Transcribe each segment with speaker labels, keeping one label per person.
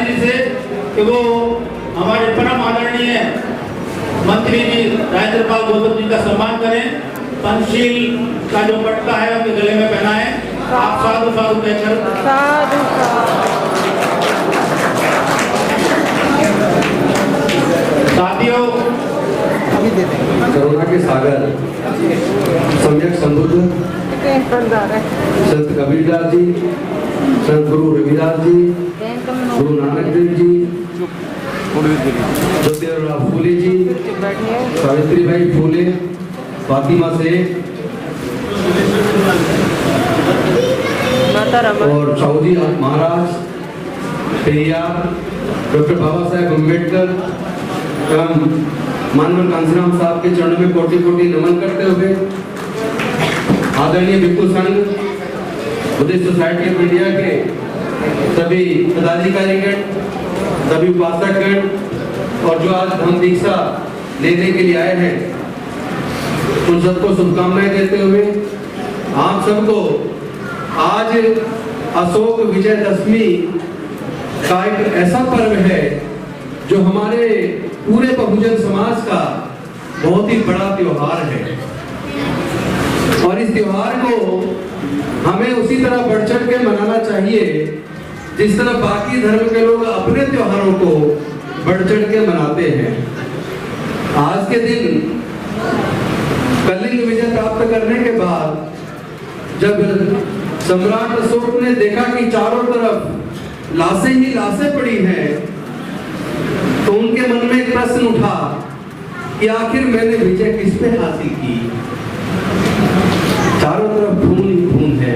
Speaker 1: जी से कि वो हमारे परम आदरणीय मंत्री जी राजेंद्र पाल गौतम जी का सम्मान करें। पंचशील का जो पटका है उनके गले में पहनाएं। आप साधु साधु कहकर
Speaker 2: साधु
Speaker 1: साथियों,
Speaker 3: करुणा के सागर सम्यक संबुद्ध संत कबीरदास जी, संत गुरु रविदास जी, गुरु नानक देव जी, ज्योतिराव फूले जी, सावित्रीबाई फूले, फातिमा सेठ और चौधरी महाराज, पेरियार, डॉक्टर बाबा साहेब अम्बेडकर एवं मानव कांसीराम साहब के चरणों में कोटि कोटि नमन करते हुए आदरणीय भिक्षु संघ, बुद्धिस्ट सोसाइटी ऑफ इंडिया के सभी पदाधिकारीगण, सभी उपासकगण और जो आज धम्म दीक्षा लेने के लिए आए हैं, उन सबको शुभकामनाएं देते हुए आप सबको आज अशोक विजयदशमी का एक ऐसा पर्व है जो हमारे पूरे बहुजन समाज का बहुत ही बड़ा त्योहार है। और इस त्योहार को हमें उसी तरह बढ़ चढ़ के मनाना चाहिए जिस तरह बाकी धर्म के लोग अपने त्योहारों को बढ़ चढ़ के मनाते हैं। आज के दिन कलिंग विजय प्राप्त करने के बाद जब सम्राट अशोक ने देखा कि चारों तरफ लाशें ही लाशें पड़ी हैं, तो उनके मन में एक प्रश्न उठा कि आखिर मैंने विजय किस पे हासिल की। चारों तरफ खून ही खून है,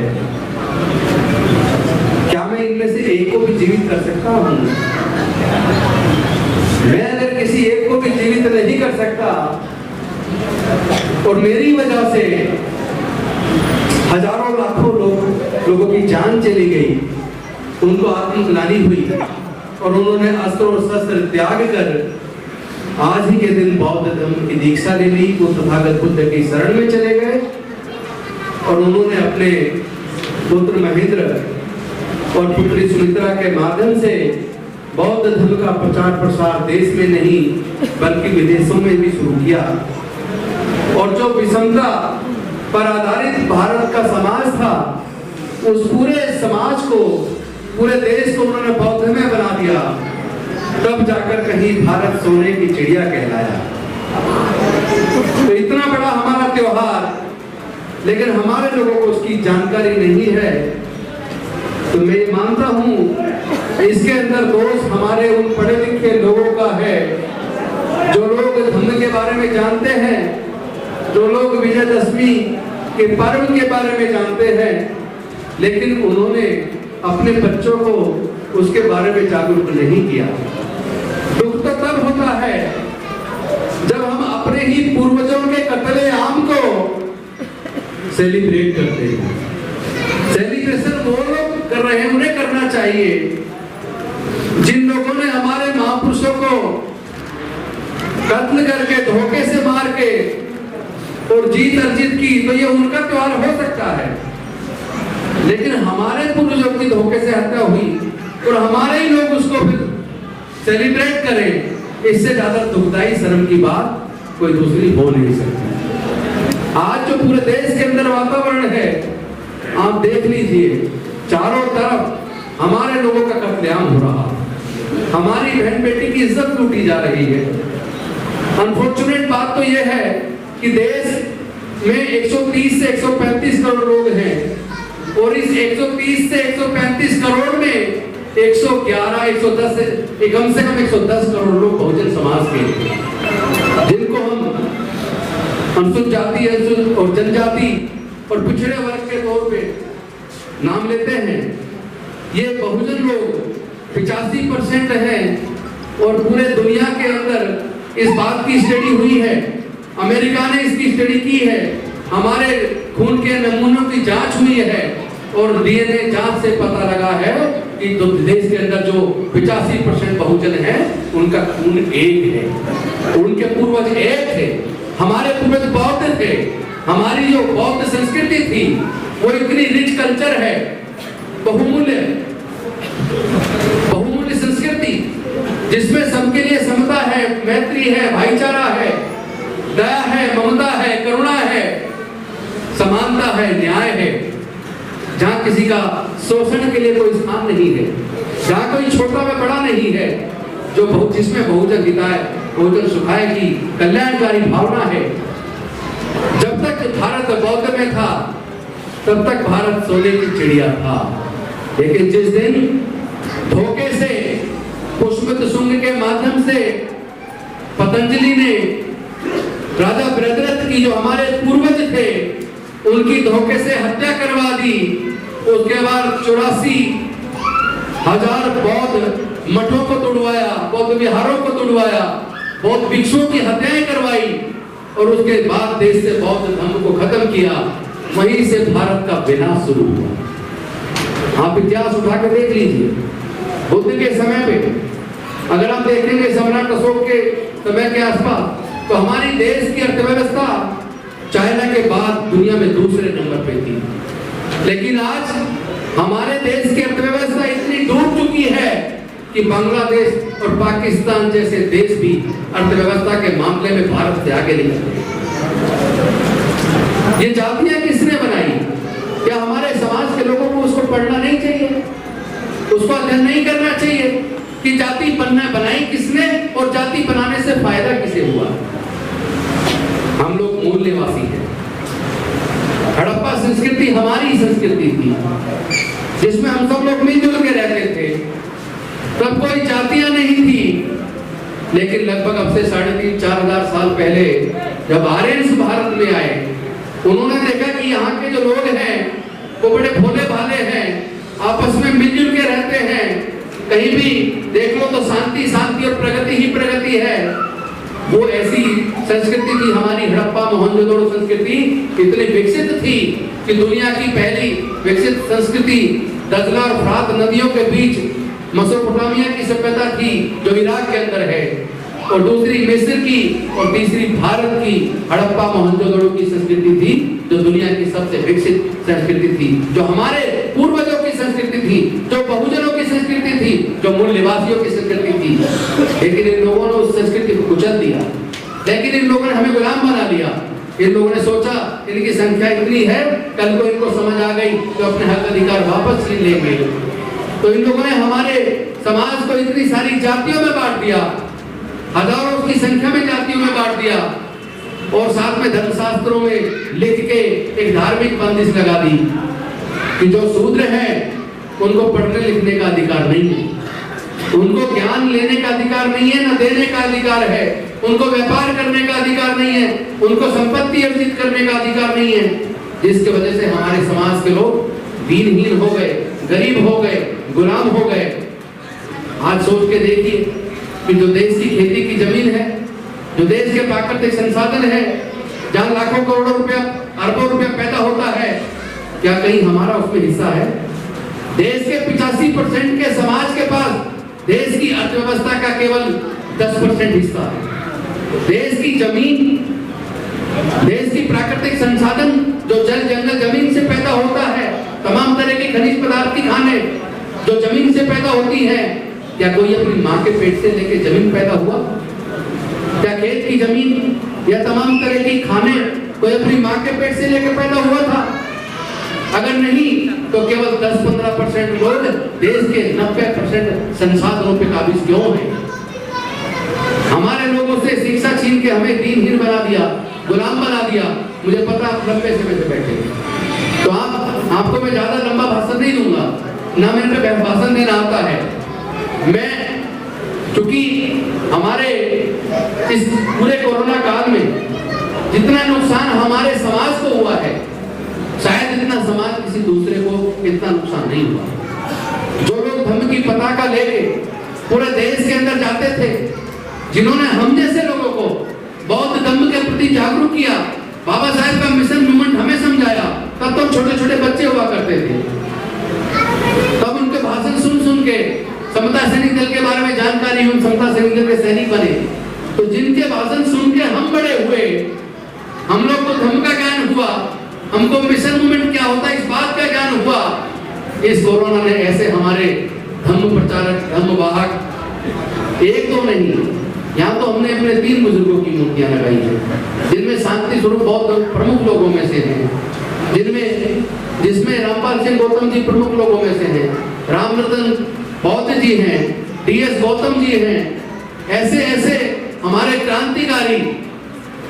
Speaker 3: क्या मैं इनमें से एक को भी जीवित कर सकता हूं? मैं अगर किसी एक को भी जीवित नहीं कर सकता और मेरी वजह से हजारों लाखों लोगों की जान चली गई, उनको आत्मग्लानि हुई और उन्होंने अस्त्र और शस्त्र त्याग कर आज ही के दिन बौद्ध धर्म की दीक्षा ले ली। वो तथागत बुद्ध की शरण में चले गए और उन्होंने अपने पुत्र महेंद्र और पुत्री सुमित्रा के माध्यम से बौद्ध धर्म का प्रचार प्रसार देश में नहीं बल्कि विदेशों में भी शुरू किया। और जो विषमता पर आधारित भारत का समाज था, उस पूरे समाज को, पूरे देश को उन्होंने बौद्ध में बना दिया। तब जाकर कहीं भारत सोने की चिड़िया कहलाया। तो इतना बड़ा हमारा त्योहार, लेकिन हमारे लोगों को उसकी जानकारी नहीं है। तो मैं मानता हूं इसके अंदर दोष हमारे उन पढ़े लिखे लोगों का है, जो लोग धर्म के बारे में जानते हैं, जो लोग विजयदशमी के पर्व के बारे में जानते हैं, लेकिन उन्होंने अपने बच्चों को उसके बारे में जागरूक नहीं किया। दुख तो तब होता है जब हम अपने ही पूर्वजों के कत्ले आम को सेलिब्रेट करते हैं। सेलिब्रेशन वो लोग कर रहे हैं, उन्हें करना चाहिए। जिन लोगों ने हमारे महापुरुषों को कत्ल करके, धोखे से मार के और जीत अर्जित की, तो ये उनका त्योहार हो सकता है। लेकिन हमारे पूर्वजों की धोखे से हत्या हुई और हमारे ही लोग उसको फिर सेलिब्रेट करें, इससे ज्यादा दुखदाई शर्म की बात कोई दूसरी हो नहीं सकती। आज जो पूरे देश के अंदर वातावरण है, आप देख लीजिए, चारों तरफ हमारे लोगों का कत्लेआम हो रहा, हमारी बहन बेटी की इज्जत लूटी जा रही है। अनफॉर्चुनेट बात तो यह है कि देश में 130 से 135 करोड़ लोग हैं और इस 130 से 135 करोड़ में 111, 110 से कम 110 करोड़ लोग बहुजन समाज के, जिनको हम अनुसूचित जाति और जनजाति और पिछड़े वर्ग के तौर पे नाम लेते हैं। ये बहुजन लोग 85% हैं और पूरे दुनिया के अंदर इस बात की स्टडी हुई है, अमेरिका ने इसकी स्टडी की है, हमारे खून के नमूनों की जांच हुई है और डीएनए जांच से पता लगा है कि देश के अंदर जो 85% बहुजन है, उनका खून एक है, उनके पूर्वज एक थे। हमारे पूर्वज बौद्ध थे। हमारी जो बौद्ध संस्कृति थी वो इतनी रिच कल्चर है, बहुमूल्य संस्कृति जिसमें सबके लिए समता है, मैत्री है, भाईचारा है, दया है, ममता है, करुणा है, समानता है, न्याय है, जहां किसी का शोषण के लिए कोई स्थान नहीं है, जहां कोई छोटा व बड़ा नहीं है, जो जिसमें बहुजन हिताय बहुजन सुखाय की कल्याणकारी भावना है। जब तक भारत बौद्ध में था तब तक भारत सोने की चिड़िया था, लेकिन जिस दिन धोखे से पुष्पित शुंग के माध्यम से पतंजलि ने राजा बृहद्रथ की जो हमारे पूर्वज थे उनकी धोखे से हत्या करवा दी, उसके बाद 84,000 बौद्ध मठों को तोड़वाया, बौद्ध विहारों को तोड़वाया, बौद्ध भिक्षुओं की हत्याएं करवाई और उसके बाद देश से बौद्ध धर्म को खत्म किया, वहीं से भारत का विनाश शुरू हुआ। आप इतिहास उठा के देख लीजिए, बुद्ध के समय पे अगर आप देखेंगे सम्राट अशोक के समय के आसपास, तो हमारी देश की अर्थव्यवस्था चाइना के बाद दुनिया में दूसरे नंबर पे थी, लेकिन आज हमारे देश की अर्थव्यवस्था इतनी डूब चुकी है कि बांग्लादेश और पाकिस्तान जैसे देश भी अर्थव्यवस्था के मामले में भारत से आगे नहीं चले। ये जातियां किसने बनाई? क्या हमारे समाज के लोगों को उसको पढ़ना नहीं चाहिए, उसको अध्ययन नहीं करना चाहिए कि जाति बनाई किसने और जाति बनाने से फायदा किसे हुआ? हम लोग मूल निवासी हैं। हड़प्पा संस्कृति हमारी संस्कृति थी, जिसमें हम सब लोग मिलजुल के रहते थे, तब कोई जातियां नहीं थी। लेकिन लगभग अब से 3,500-4,000 साल पहले जब आर्यंस भारत में आए, उन्होंने देखा कि यहाँ के जो लोग हैं वो बड़े भोले भाले हैं, आपस में मिलजुल के रहते हैं, कहीं भी देख लो तो शांति शांति और प्रगति ही प्रगति है। वो ऐसी संस्कृति थी हमारी, हड़प्पा मोहनजोदड़ो संस्कृति इतनी विकसित थी कि दुनिया की पहली विकसित संस्कृति दजला और फ्रात नदियों के बीच मेसोपोटामिया की सभ्यता थी जो इराक के अंदर है, और दूसरी मिस्र की और तीसरी भारत की हड़प्पा मोहनजोदड़ो की संस्कृति थी जो दुनिया की सबसे विकसित संस्कृति थी, जो हमारे पूर्वजों की संस्कृति थी, जो बहुजनों की संस्कृति थी, जो मूल निवासियों की संस्कृति थी। लेकिन इन लोगों ने उस संस्कृति को कुचल दिया, लेकिन इन लोगों ने हमें गुलाम बना लिया। इन लोगों ने सोचा इनकी संख्या इतनी है, कल को इनको समझ आ गई तो अपने हक अधिकार वापस छीन लेंगे। तो इन लोगों ने हमारे समाज को इतनी सारी जातियों में बांट दिया, हजारों की संख्या में जातियों में बांट दिया, और साथ में धर्मशास्त्रों में लिख के एक धार्मिक बंदिश लगा दी कि जो शूद्र हैं उनको पढ़ने लिखने का अधिकार नहीं है, उनको ज्ञान लेने का अधिकार नहीं है, न देने का अधिकार है, उनको व्यापार करने का अधिकार नहीं है, उनको संपत्ति अर्जित करने का अधिकार नहीं है, जिसकी वजह से हमारे समाज के लोग दीनहीन हो गए, गरीब हो गए, गुलाम हो गए। आज सोच के देखिए कि जो देश की खेती की जमीन है, जो देश के प्राकृतिक संसाधन है, जहां लाखों करोड़ों रुपया अरबों रुपया पैदा होता है, क्या कहीं हमारा उसमें हिस्सा है? देश के 85% के समाज के पास देश की अर्थव्यवस्था का केवल 10% हिस्सा है। देश की जमीन, देश की प्राकृतिक संसाधन जो जल जंगल जमीन से पैदा होता है, तमाम तरह के खनिज पदार्थ की खानें जो जमीन से पैदा होती है, क्या कोई अपनी माँ के पेट से लेके जमीन पैदा हुआ? क्या खेत की जमीन या तमाम तरह की खाने कोई अपनी माँ के पेट से लेके पैदा हुआ था? अगर नहीं तो केवल 10-15% लोग देश के 90% संसाधनों पे काबिज क्यों हैं? हमारे लोगों से शिक्षा छीन के हमें दीनहीन बना दिया, गुलाम बना दिया। मुझे पता आप लंबे समय से बैठे, तो आपको मैं ज्यादा लंबा भाषण नहीं दूंगा, ना मेरे पे भाषण देना आता है। मैं चूंकि हमारे इस पूरे कोरोना काल में जितना नुकसान हमारे समाज को हुआ है, शायद इतना समाज किसी दूसरे को इतना नुकसान नहीं हुआ। जो लोग धर्म की पताका लेके पूरे देश के अंदर जाते थे, जिन्होंने हम जैसे लोगों को बौद्ध धर्म के प्रति जागरूक किया, बाबा साहेब का मिशन मूवमेंट हमें समझाया, तब तो छोटे छोटे बच्चे हुआ करते थे, तब उनके भाषण सुन के समता सैनिक दल के बारे में जानकारी हुई, समता सैनिक दल के सैनिक बने। तो जिनके भाषण सुन के हम बड़े हुए, हम लोग को धर्म का ज्ञान हुआ, हमको मिशन मूवमेंट क्या होता है इस बात का ज्ञान हुआ। इस कोरोना ने ऐसे हमारे धर्म प्रचारक, धर्म वाहक एक दो नहीं, यहाँ तो हमने अपने 3 बुजुर्गों की मूर्तियां लगाई हैं, जिनमें शांति स्वरूप बहुत प्रमुख लोगों में से हैं, जिसमें रामपाल सिंह गौतम जी प्रमुख लोगों में से हैं, रामरतन बौद्ध जी हैं, DS गौतम जी हैं। ऐसे ऐसे हमारे क्रांतिकारी,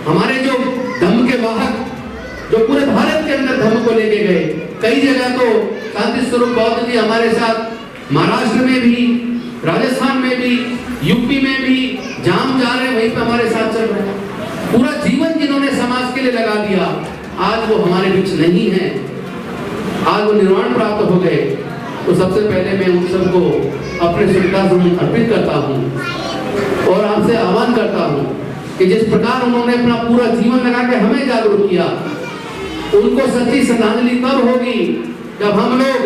Speaker 3: हमारे जो धम्म के वाहक, जो पूरे भारत के अंदर धम्म को लेके गए। कई जगह तो शांति स्वरूप बौद्ध जी हमारे साथ महाराष्ट्र में भी, राजस्थान में भी, यूपी में भी, जहां हम जा रहे हैं वहीं पे हमारे साथ चल रहे हैं। पूरा जीवन जिन्होंने समाज के लिए लगा दिया, आज वो हमारे बीच नहीं है, आज वो निर्वाण प्राप्त हो गए। तो सबसे पहले मैं उन सबको अपने श्रद्धासुमन अर्पित करता हूँ और आपसे आह्वान करता हूँ कि जिस प्रकार उन्होंने अपना पूरा जीवन लगा के हमें जागरूक किया, उनको सच्ची श्रद्धांजलि तब होगी जब हम लोग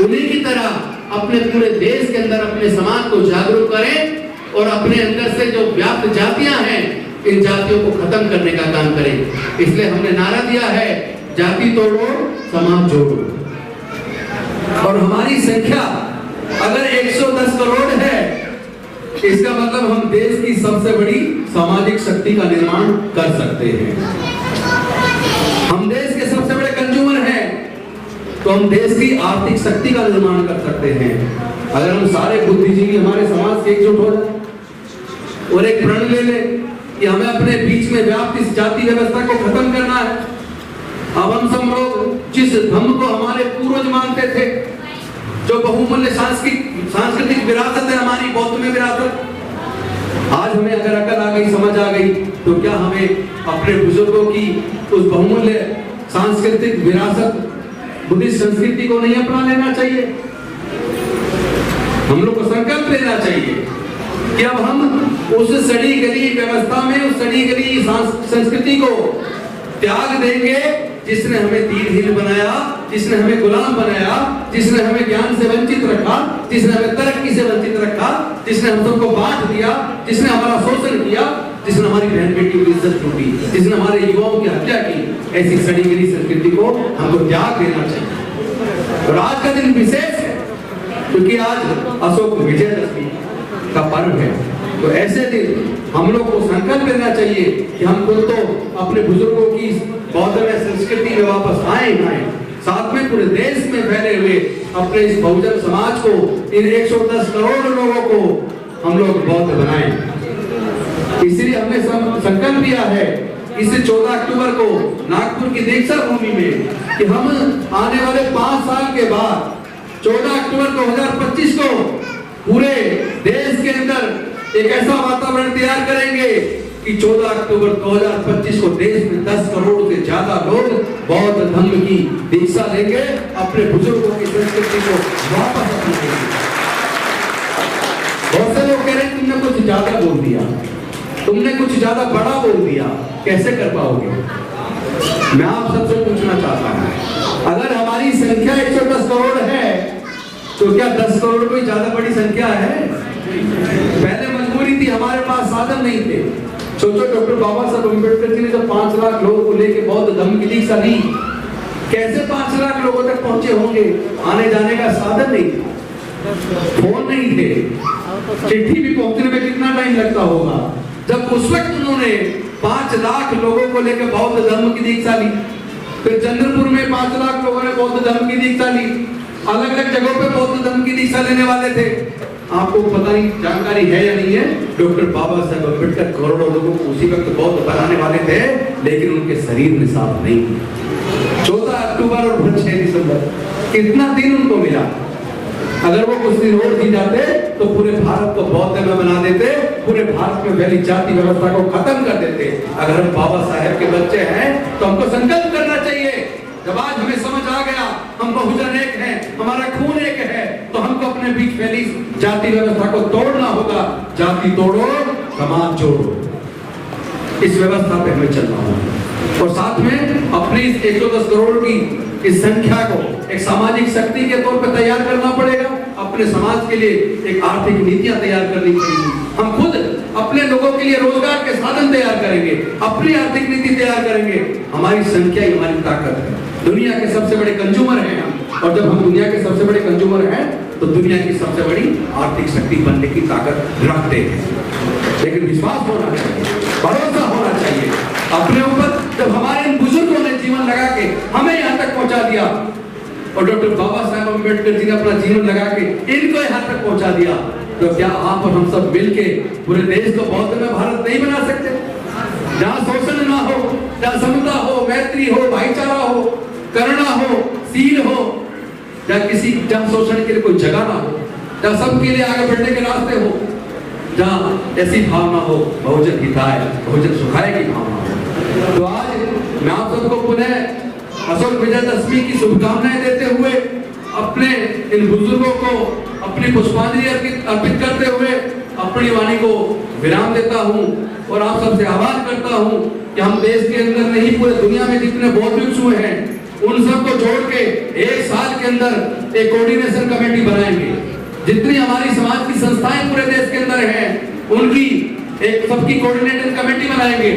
Speaker 3: उन्हीं की तरह अपने पूरे देश के अंदर अपने समाज को जागरूक करें और अपने अंदर से जो व्याप्त जातियां हैं, इन जातियों को खत्म करने का काम करें। इसलिए हमने नारा दिया है, जाति तोड़ो समाज जोड़ो। और हमारी संख्या अगर 110 करोड़ है, इसका मतलब हम देश की सबसे बड़ी सामाजिक शक्ति का निर्माण कर सकते हैं। हम देश के सबसे बड़े कंज्यूमर हैं, तो हम देश की आर्थिक शक्ति का निर्माण कर सकते हैं। अगर हम सारे बुद्धिजीवी हमारे समाज से एकजुट हो जाए और एक प्रण ले ले कि हमें अपने बीच में व्याप्त इस जाति व्यवस्था को खत्म करना है। अब हम सब लोग जिस धम्म को हमारे पूर्वज मानते थे, जो बहुमूल्य सांस्कृतिक विरासत है हमारी, बौद्ध में विरासत, आज हमें अगर अकल आ गई, समझ आ गई, तो क्या हमें अपने बुजुर्गों की उस बहुमूल्य सांस्कृतिक विरासत बुद्धिस्ट संस्कृति को नहीं अपना लेना चाहिए? हम लोग को संकल्प लेना चाहिए कि अब हम उस सड़ी गली व्यवस्था में, उस सड़ी गली संस्कृति को त्याग देंगे जिसने हमें दीनहीन बनाया, जिसने हमें गुलाम बनाया, जिसने हमें ज्ञान से वंचित रखा, जिसने हमें तरक्की से वंचित रखा, जिसने हम सबको बांट दिया, जिसने हमारा शोषण किया, जिसने हमारी बहन बेटी की इज्जत लूटी, जिसने हमारे युवाओं की हत्या की। ऐसी सड़ी गली संस्कृति को हमको त्याग देना चाहिए। और आज का दिन विशेष है क्योंकि आज अशोक विजयदशमी का पर्व है। तो ऐसे दिन हम लोग को संकल्प लेना चाहिए कि हम खुद तो अपने बुजुर्गों की बौद्ध में संस्कृति में वापस आए, साथ में पूरे देश में फैले हुए अपने इस बहुजन समाज को, इन 110 करोड़ लोगों को हम लोग बौद्ध बनाएं। इसलिए हमने संकल्प लिया है इस 14 अक्टूबर को नागपुर की दीक्षा भूमि में कि हम आने वाले 5 साल के बाद 14 अक्टूबर 2025 को पूरे देश के अंदर एक ऐसा वातावरण तैयार करेंगे कि 14 अक्टूबर 2025 को देश में 10 करोड़ से ज्यादा लोग बौद्ध धर्म की दीक्षा लेंगे, अपने बुजुर्गों की संस्कृति को वापस अपनाएंगे। बहुत से लोग कह रहे हैं तुमने कुछ ज्यादा बोल दिया, तुमने कुछ ज्यादा बड़ा बोल दिया, कैसे कर पाओगे? मैं आप सबसे पूछना चाहता हूं, अगर हमारी संख्या 110 करोड़ है तो क्या 10 करोड़ कोई ज्यादा बड़ी संख्या है? पहले मजबूरी थी, हमारे पास साधन नहीं थे। सोचो डॉक्टर बाबा साहब अम्बेडकर जी ने जब 5 लाख लोगों को लेके बौद्ध धर्म की दीक्षा ली, कैसे 5 लाख लोगों तक पहुंचे होंगे? आने जाने का साधन नहीं था, फोन नहीं थे, चिट्ठी भी पहुंचने में कितना टाइम लगता होगा। जब उस वक्त उन्होंने 5 लाख लोगों को लेकर बौद्ध धर्म की दीक्षा ली, फिर चंद्रपुर में 5 लाख लोगों ने बौद्ध धर्म की दीक्षा ली, अलग अलग जगहों पे बौद्ध धर्म की दीक्षा लेने वाले थे। आपको पता नहीं जानकारी है या नहीं है, डॉक्टर बाबा साहब अम्बेडकर करोड़ों लोगों को उसी वक्त बौद्ध बनाने वाले थे, लेकिन उनके शरीर में साफ नहीं। 14 अक्टूबर और 6 दिसंबर कितना दिन उनको मिला? अगर वो कुछ दिन और जी जाते तो पूरे भारत को बौद्ध में बना देते, पूरे भारत में फैली जाति व्यवस्था को खत्म कर देते। अगर हम बाबा साहेब के बच्चे हैं तो हमको संकल्प करना चाहिए, जब आज हमें समझ आ गया हम बहुजन एक हैं, हमारा खून एक है, तो हमको अपने बीच फैली जाति व्यवस्था को तोड़ना होगा। जाति तोड़ो समाज जोड़ो, इस व्यवस्था पे हमें चलना होगा। और साथ में अपनी इस 110 करोड़ की इस संख्या को एक सामाजिक शक्ति के तौर पर तैयार करना पड़ेगा। अपने समाज के लिए एक आर्थिक नीतियां तैयार करनी पड़ेगी। हम खुद अपने लोगों के लिए रोजगार के साधन तैयार करेंगे, अपनी आर्थिक नीति तैयार करेंगे। हमारी संख्या ही हमारी ताकत है। दुनिया के सबसे बड़े कंज्यूमर हैं हम, और जब हम दुनिया के सबसे बड़े कंज्यूमर हैं तो दुनिया की सबसे बड़ी आर्थिक शक्ति बनने की ताकत रखते हैं। लेकिन विश्वास होना चाहिए, भरोसा होना चाहिए अपने ऊपर। जब हमारे इन बुजुर्गों ने जीवन लगा के हमें यहाँ तक पहुंचा दिया, और डॉक्टर बाबा साहेब अम्बेडकर जी ने अपना जीवन लगा के इनको यहाँ तक पहुंचा दिया, तो क्या आप और हम सब मिलके पूरे देश को बौद्ध में भारत नहीं बना सकते? जहाँ शोषण ना हो, जहाँ समता हो, मैत्री हो, भाईचारा हो, करुणा हो, सील हो, जहाँ शोषण के लिए कोई जगह ना हो, जहाँ सबके लिए आगे बढ़ने के रास्ते हो, जहाँ ऐसी भावना हो, बहुजन हिताय बहुजन सुखाय की भावना हो। तो आज मैं आप सबको पुनः अशोक विजयदशमी की शुभकामनाएं देते हुए अपने इन बुजुर्गों को अपनी पुष्पांजलि अर्पित करते हुए अपनी वाणी को विराम देता हूं और आप सबसे आह्वान करता हूं कि हम देश के अंदर नहीं पूरे दुनिया में जितने बौद्ध भिक्षु हैं उन सबको जोड़ के एक साल के अंदर एक कोऑर्डिनेशन कमेटी बनाएंगे। जितनी हमारी समाज की संस्थाएं पूरे देश के अंदर हैं उनकी एक सबकी कोऑर्डिनेशन कमेटी बनाएंगे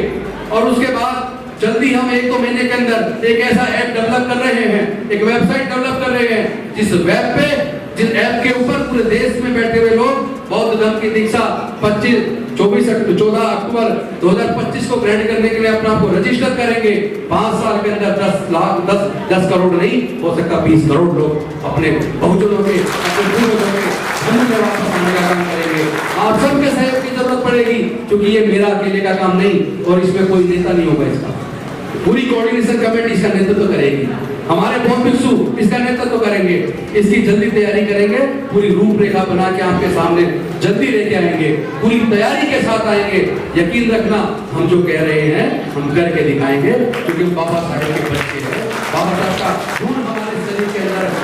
Speaker 3: और उसके बाद जल्दी हम 1-2 महीने के अंदर एक ऐसा ऐप डेवलप कर रहे हैं, एक वेबसाइट डेवलप कर रहे हैं जिस ऐप के ऊपर पूरे देश में बैठे हुए लोग बौद्ध धर्म की दीक्षा 14 अक्टूबर 2025 को ग्रहण करने के लिए अपना आपको रजिस्टर करेंगे। 5 साल के अंदर 10 करोड़ नहीं हो सकता 20 करोड़ लोग अपने बहुजनों के अपने पूर्वजों के धर्म में वापस आने का काम करेंगे। आप सबके सहयोग की जरूरत पड़ेगी क्योंकि ये मेरा अकेले का काम नहीं और इसमें कोई नेता नहीं होगा। इसका पूरी कोऑर्डिनेशन कमेटी इसका नेतृत्व करेगी, हमारे बौद्ध भिक्षु इसका नेतृत्व करेंगे। इसकी जल्दी तैयारी करेंगे, पूरी रूपरेखा बना के आपके सामने जल्दी लेके आएंगे, पूरी तैयारी के साथ आएंगे। यकीन रखना हम जो कह रहे हैं हम करके दिखाएंगे क्योंकि बाबा साहेब के बच्चे हैं, बाबा साहब का खून हमारे शरीर के अंदर है।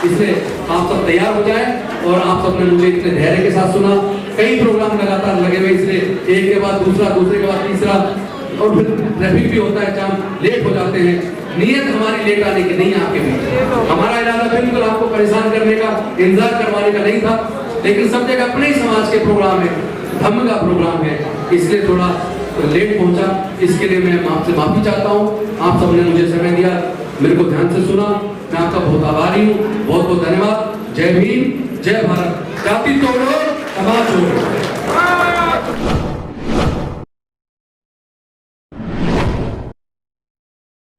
Speaker 3: इसलिए आप सब तैयार हो जाएं और आप सबने मुझे इतने धैर्य के साथ सुना। कई प्रोग्राम लगातार लगे हुए, इसलिए एक के बाद दूसरा, दूसरे के बाद तीसरा, और फिर ट्रैफिक भी होता है, जहाँ लेट हो जाते हैं। नियत हमारी लेट आने की नहीं, आपके बीच हमारा इरादा बिल्कुल आपको परेशान करने का, इंतजार करवाने का नहीं था। लेकिन सब जगह अपने ही समाज के प्रोग्राम है, धम्म का प्रोग्राम है, इसलिए थोड़ा लेट पहुंचा। इसके लिए मैं आपसे माफी चाहता हूँ। आप सबने मुझे समय दिया, मेरे को ध्यान से सुना, मैं आपका बहुत आभारी हूँ। बहुत बहुत धन्यवाद। जय भीम, जय भारत। जाति तोड़ो समाज जोड़ो।